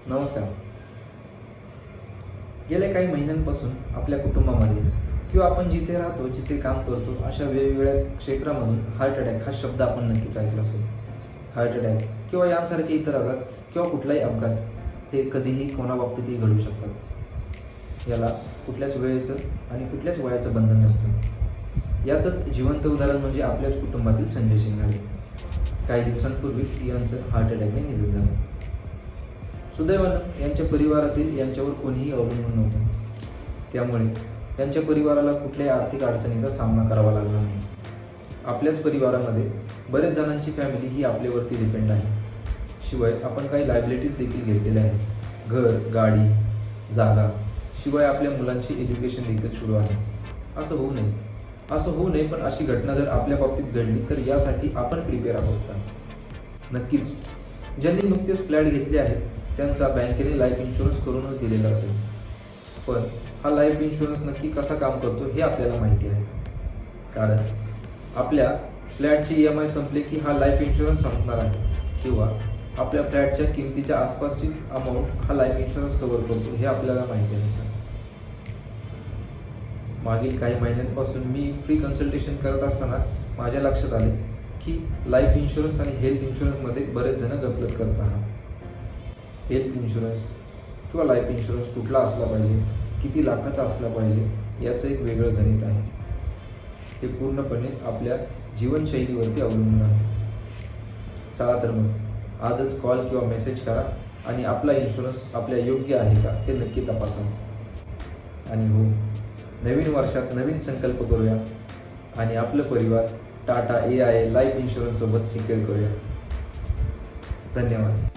नमस्कार. गेल्या काही महिन्यांपासून आपल्या कुटुंबामध्ये किंवा आपण जिथे राहतो, जिथे काम करतो, अशा वेगवेगळ्या क्षेत्रामधून हार्ट अटॅक हा शब्द आपण नक्कीच ऐकला असेल. हार्ट अटॅक किंवा यांसारखे इतर आजार किंवा कुठलाही अपघात हे कधीही कोणाबाबतीतही घडू शकतात. याला कुठल्याच वेळेचं आणि कुठल्याच वयाचं बंधन नसतं. याचंच जिवंत उदाहरण म्हणजे आपल्याच कुटुंबातील संजय शिंगाडे. काही दिवसांपूर्वीच यांचं हार्ट अटॅकने निधन झालं. सुदैवानं यांच्या परिवारातील यांच्यावर कोणीही अवलंबून नव्हतं. त्यामुळे यांच्या परिवाराला कुठल्याही आर्थिक अडचणीचा सामना करावा लागला नाही. आपल्याच परिवारामध्ये बरेच जणांची फॅमिली ही आपल्यावरती डिपेंड आहे. शिवाय आपण काही लायबिलिटीज देखील घेतलेल्या आहेत. घर, गाडी, जागा, शिवाय आपल्या मुलांची एज्युकेशन देखील सुरू आहे. असं होऊ नये पण अशी घटना जर आपल्या बाबतीत घडली तर यासाठी आपण प्रिपेअर आहोत का? नक्कीच. ज्यांनी नुकतेच फ्लॅट घेतले आहेत त्यांचा बँकेने लाईफ इन्शुरन्स करूनच दिलेला असेल. पण हा लाईफ इन्शुरन्स नक्की कसा काम करतो हे आपल्याला माहिती आहे. कारण आपल्या फ्लॅटची EMI संपले की हा लाईफ इन्शुरन्स संपणार आहे, किंवा आपल्या फ्लॅटच्या किमतीच्या आसपासचीच अमाऊंट हा लाईफ इन्शुरन्स कव्हर करतो हे आपल्याला माहिती आहे. मागील काही महिन्यांपासून मी फ्री कन्सल्टेशन करत असताना माझ्या लक्षात आले की लाईफ इन्शुरन्स आणि हेल्थ इन्शुरन्समध्ये बरेच जण गफलत करत आहात. हेल्थ इन्शुरन्स किंवा लाईफ इन्शुरन्स कुठला असला पाहिजे, किती लाखाचा असला पाहिजे याचं एक वेगळं गणित आहे. हे पूर्णपणे आपल्या जीवनशैलीवरती अवलंबून आहे. चला तर मग आजच कॉल किंवा मेसेज करा आणि आपला इन्शुरन्स आपल्या योग्य आहे का ते नक्की तपासा. आणि हो, नवीन वर्षात नवीन संकल्प करूया आणि आपलं परिवार टाटा AIA लाईफ इन्शुरन्ससोबत सिक्युअर करूया. धन्यवाद.